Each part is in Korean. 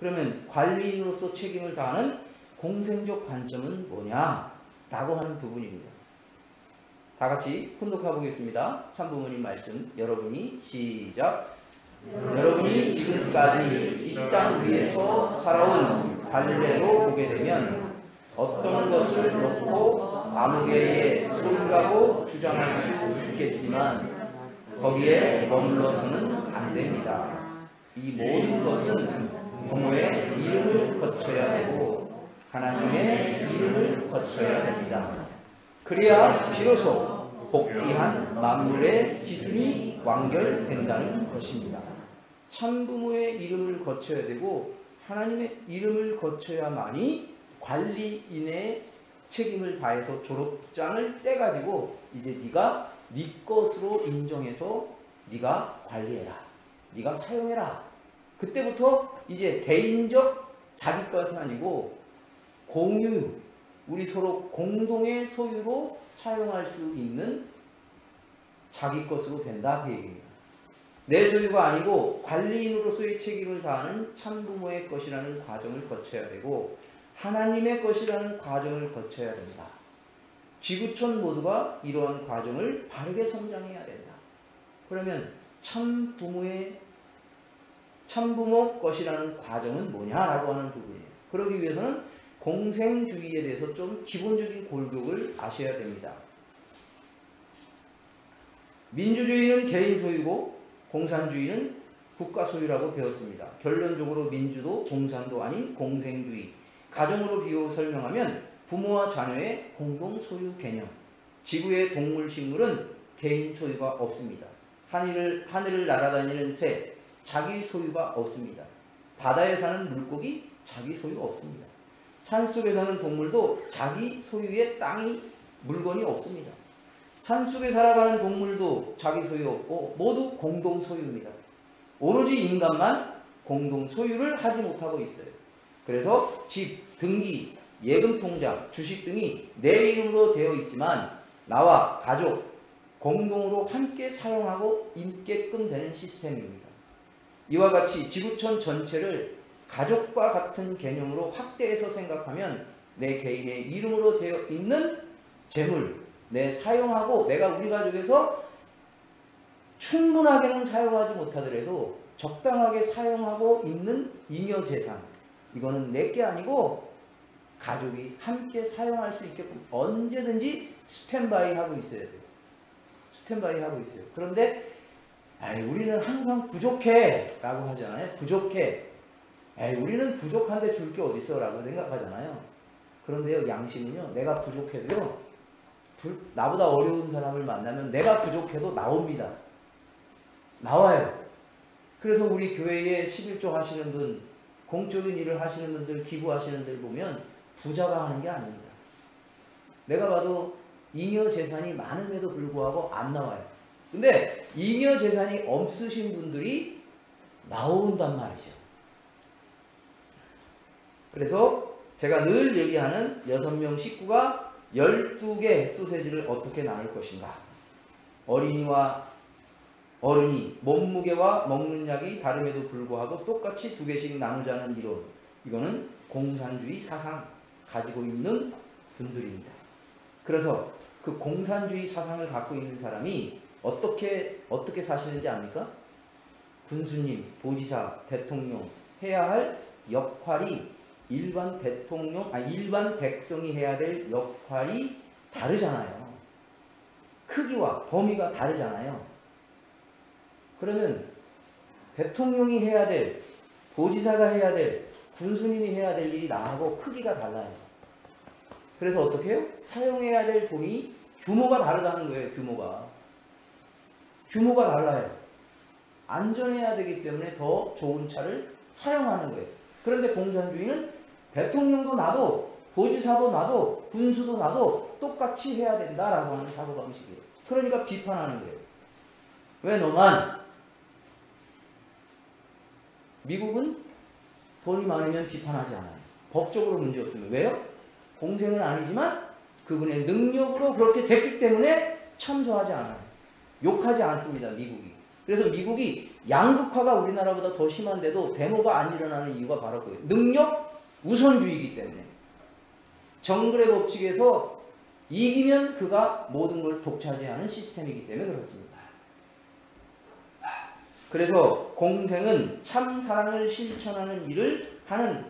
그러면 관리인으로서 책임을 다하는 공생적 관점은 뭐냐? 라고 하는 부분입니다. 다 같이 혼독해 보겠습니다. 참부모님 말씀 여러분이 시작. 여러분이 지금까지 이 땅 위에서 살아온 관례로 보게 되면 어떤 것을 놓고 아무개의 소유라고 주장할 수 있겠지만 거기에 머물러서는 안 됩니다. 이 모든 것은 부모의 이름을 거쳐야 되고 하나님의 이름을 거쳐야 됩니다. 그래야 비로소 복귀한 만물의 기준이 완결된다는 것입니다. 참부모의 이름을 거쳐야 되고 하나님의 이름을 거쳐야만이 관리인의 책임을 다해서 졸업장을 떼가지고 이제 네가 네 것으로 인정해서 네가 관리해라. 네가 사용해라. 그때부터 이제 개인적 자기 것은 아니고 공유, 우리 서로 공동의 소유로 사용할 수 있는 자기 것으로 된다 그 얘기입니다. 내 소유가 아니고 관리인으로서의 책임을 다하는 참부모의 것이라는 과정을 거쳐야 되고 하나님의 것이라는 과정을 거쳐야 된다. 지구촌 모두가 이러한 과정을 바르게 성장해야 된다. 그러면 참부모 것이라는 과정은 뭐냐라고 하는 부분이에요. 그러기 위해서는 공생주의에 대해서 좀 기본적인 골격을 아셔야 됩니다. 민주주의는 개인 소유고 공산주의는 국가 소유라고 배웠습니다. 결론적으로 민주도 공산도 아닌 공생주의. 가정으로 비유 설명하면 부모와 자녀의 공동 소유 개념. 지구의 동물 식물은 개인 소유가 없습니다. 하늘을 날아다니는 새, 자기 소유가 없습니다. 바다에 사는 물고기, 자기 소유가 없습니다. 산속에 사는 동물도 자기 소유의 땅이 물건이 없습니다. 산속에 살아가는 동물도 자기 소유 없고 모두 공동 소유입니다. 오로지 인간만 공동 소유를 하지 못하고 있어요. 그래서 집, 등기, 예금통장, 주식 등이 내 이름으로 되어 있지만 나와 가족, 공동으로 함께 사용하고 있게끔 되는 시스템입니다. 이와 같이 지구촌 전체를 가족과 같은 개념으로 확대해서 생각하면 내 개인의 이름으로 되어 있는 재물, 내 사용하고 내가 우리 가족에서 충분하게는 사용하지 못하더라도 적당하게 사용하고 있는 잉여 재산, 이거는 내게 아니고 가족이 함께 사용할 수 있게끔 언제든지 스탠바이 하고 있어야 돼요. 스탠바이 하고 있어요. 그런데 우리는 항상 부족해 라고 하잖아요. 부족해. 우리는 부족한데 줄 게 어딨어 라고 생각하잖아요. 그런데요, 양심은요, 내가 부족해도요, 나보다 어려운 사람을 만나면 내가 부족해도 나옵니다. 나와요. 그래서 우리 교회에 11조 하시는 분, 공적인 일을 하시는 분들, 기부하시는 분들 보면 부자가 하는 게 아닙니다. 내가 봐도 잉여 재산이 많음에도 불구하고 안 나와요. 근데 잉여 재산이 없으신 분들이 나온단 말이죠. 그래서 제가 늘 얘기하는 6명 식구가 12개 소세지를 어떻게 나눌 것인가. 어린이와 어른이 몸무게와 먹는 약이 다름에도 불구하고 똑같이 2개씩 나누자는 이론. 이거는 공산주의 사상 가지고 있는 분들입니다. 그래서 그 공산주의 사상을 갖고 있는 사람이 어떻게 사시는지 압니까? 군수님, 보지사, 대통령 해야 할 역할이 일반 백성이 해야 될 역할이 다르잖아요. 크기와 범위가 다르잖아요. 그러면 대통령이 해야 될, 보지사가 해야 될, 군수님이 해야 될 일이 나하고 크기가 달라요. 그래서 어떻게 해요? 사용해야 될 돈이 규모가 다르다는 거예요. 규모가 달라요. 안전해야 되기 때문에 더 좋은 차를 사용하는 거예요. 그런데 공산주의는 대통령도 나도, 보지사도 나도, 군수도 나도 똑같이 해야 된다라고 하는 사고방식이에요. 그러니까 비판하는 거예요. 왜 너만? 미국은 돈이 많으면 비판하지 않아요. 법적으로 문제없으면. 왜요? 공생은 아니지만 그분의 능력으로 그렇게 됐기 때문에 참소하지 않아요. 욕하지 않습니다. 미국이. 그래서 미국이 양극화가 우리나라보다 더 심한데도 데모가 안 일어나는 이유가 바로 그거예요. 능력 우선주의이기 때문에. 정글의 법칙에서 이기면 그가 모든 걸 독차지하는 시스템이기 때문에 그렇습니다. 그래서 공생은 참 사랑을 실천하는 일을 하는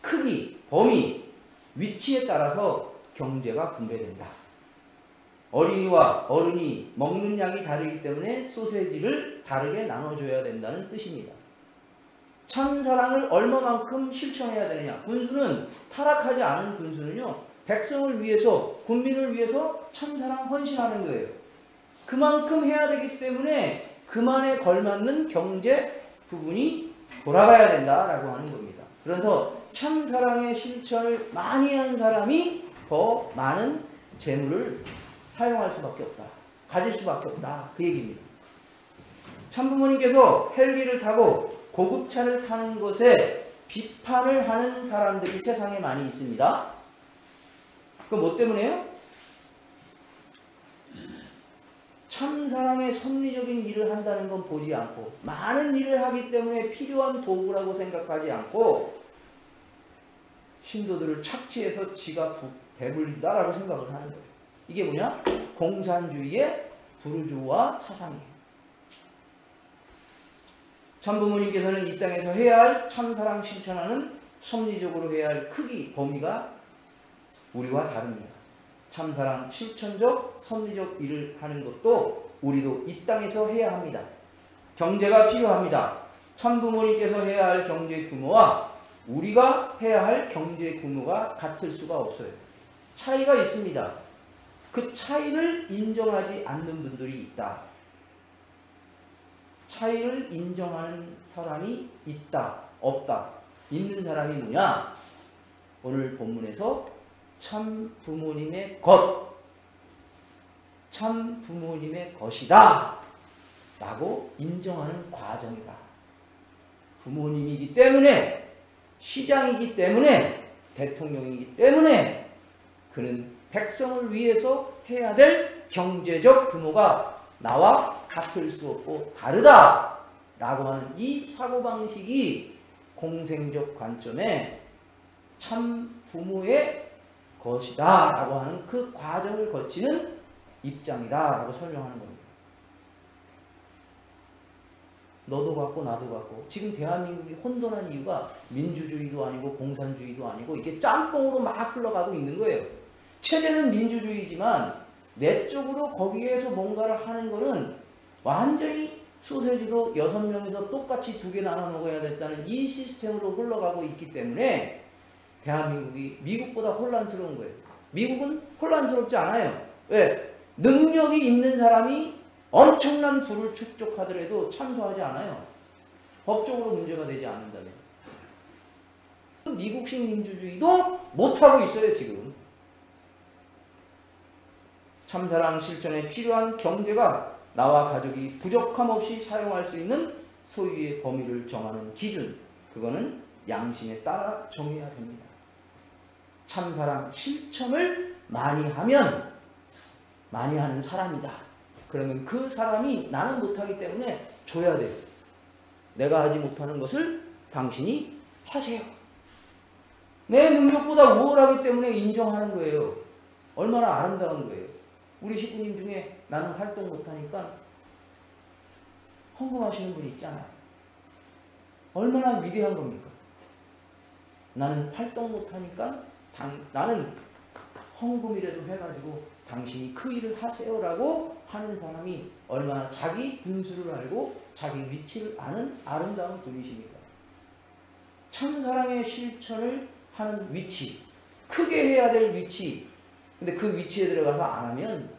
크기, 범위, 위치에 따라서 경제가 분배된다. 어린이와 어른이 먹는 약이 다르기 때문에 소세지를 다르게 나눠줘야 된다는 뜻입니다. 참사랑을 얼마만큼 실천해야 되느냐. 군수는 타락하지 않은 군수는요. 백성을 위해서 군민을 위해서 참사랑 헌신하는 거예요. 그만큼 해야 되기 때문에 그만에 걸맞는 경제 부분이 돌아가야 된다라고 하는 겁니다. 그래서 참사랑의 실천을 많이 한 사람이 더 많은 재물을 사용할 수밖에 없다. 가질 수밖에 없다. 그 얘기입니다. 참부모님께서 헬기를 타고 고급차를 타는 것에 비판을 하는 사람들이 세상에 많이 있습니다. 그건 뭐 때문에요? 참사랑의 섭리적인 일을 한다는 건 보지 않고 많은 일을 하기 때문에 필요한 도구라고 생각하지 않고 신도들을 착취해서 지가 배불린다라고 생각을 하는 거예요. 이게 뭐냐? 공산주의의 부르주아 사상이에요. 참부모님께서는 이 땅에서 해야 할 참사랑 실천하는 섭리적으로 해야 할 크기, 범위가 우리와 다릅니다. 참사랑 실천적, 섭리적 일을 하는 것도 우리도 이 땅에서 해야 합니다. 경제가 필요합니다. 참부모님께서 해야 할 경제 규모와 우리가 해야 할 경제 규모가 같을 수가 없어요. 차이가 있습니다. 그 차이를 인정하지 않는 분들이 있다. 차이를 인정하는 사람이 있다, 없다. 있는 사람이 뭐냐? 오늘 본문에서 참 부모님의 것, 참 부모님의 것이다 라고 인정하는 과정이다. 부모님이기 때문에, 시장이기 때문에, 대통령이기 때문에 그는 백성을 위해서 해야 될 경제적 규모가 나와 같을 수 없고 다르다 라고 하는 이 사고방식이 공생적 관점에 참 부모의 것이다 라고 하는 그 과정을 거치는 입장이다 라고 설명하는 겁니다. 너도 같고 나도 같고. 지금 대한민국이 혼돈한 이유가 민주주의도 아니고 공산주의도 아니고 이게 짬뽕으로 막 흘러가고 있는 거예요. 체제는 민주주의지만 내적으로 거기에서 뭔가를 하는 거는 완전히 소세지도 6명이서 똑같이 2개 나눠 먹어야 됐다는 이 시스템으로 흘러가고 있기 때문에 대한민국이 미국보다 혼란스러운 거예요. 미국은 혼란스럽지 않아요. 왜? 능력이 있는 사람이 엄청난 부를 축적하더라도 참소하지 않아요. 법적으로 문제가 되지 않는다면. 미국식 민주주의도 못하고 있어요, 지금. 참사랑 실천에 필요한 경제가 나와 가족이 부족함 없이 사용할 수 있는 소유의 범위를 정하는 기준, 그거는 양심에 따라 정해야 됩니다. 참사랑 실천을 많이 하면 많이 하는 사람이다. 그러면 그 사람이 나는 못하기 때문에 줘야 돼요. 내가 하지 못하는 것을 당신이 하세요. 내 능력보다 우월하기 때문에 인정하는 거예요. 얼마나 아름다운 거예요. 우리 식구님 중에 나는 활동 못하니까 헌금하시는 분이 있잖아요. 얼마나 위대한 겁니까? 나는 활동 못하니까 나는 헌금이라도 해가지고 당신이 그 일을 하세요라고 하는 사람이 얼마나 자기 분수를 알고 자기 위치를 아는 아름다운 분이십니까? 참사랑의 실천을 하는 위치, 크게 해야 될 위치. 근데 그 위치에 들어가서 안 하면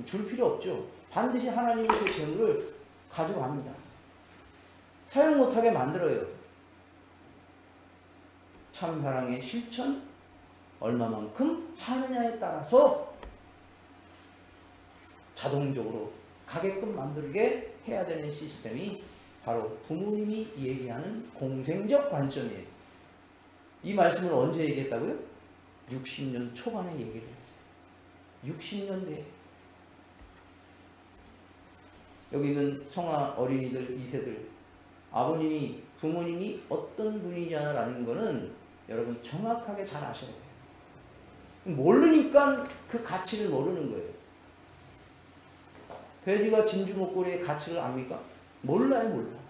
줄 필요 없죠. 반드시 하나님의 그 재물을 가져갑니다. 사용 못하게 만들어요. 참사랑의 실천 얼마만큼 하느냐에 따라서 자동적으로 가게끔 만들게 해야 되는 시스템이 바로 부모님이 얘기하는 공생적 관점이에요. 이 말씀을 언제 얘기했다고요? 60년 초반에 얘기를 했어요. 60년 뒤에. 여기 있는 성화 어린이들 2세들 아버님이 부모님이 어떤 분이냐라는 거는 여러분 정확하게 잘 아셔야 돼요. 모르니까 그 가치를 모르는 거예요. 돼지가 진주 목걸이의 가치를 압니까? 몰라요, 몰라.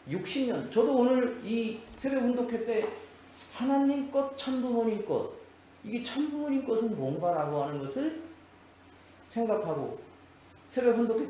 60년. 저도 오늘 이 새벽 운동회 때 하나님 것, 참부모님 것, 이게 참부모님 것은 뭔가라고 하는 것을 생각하고 새벽 운동회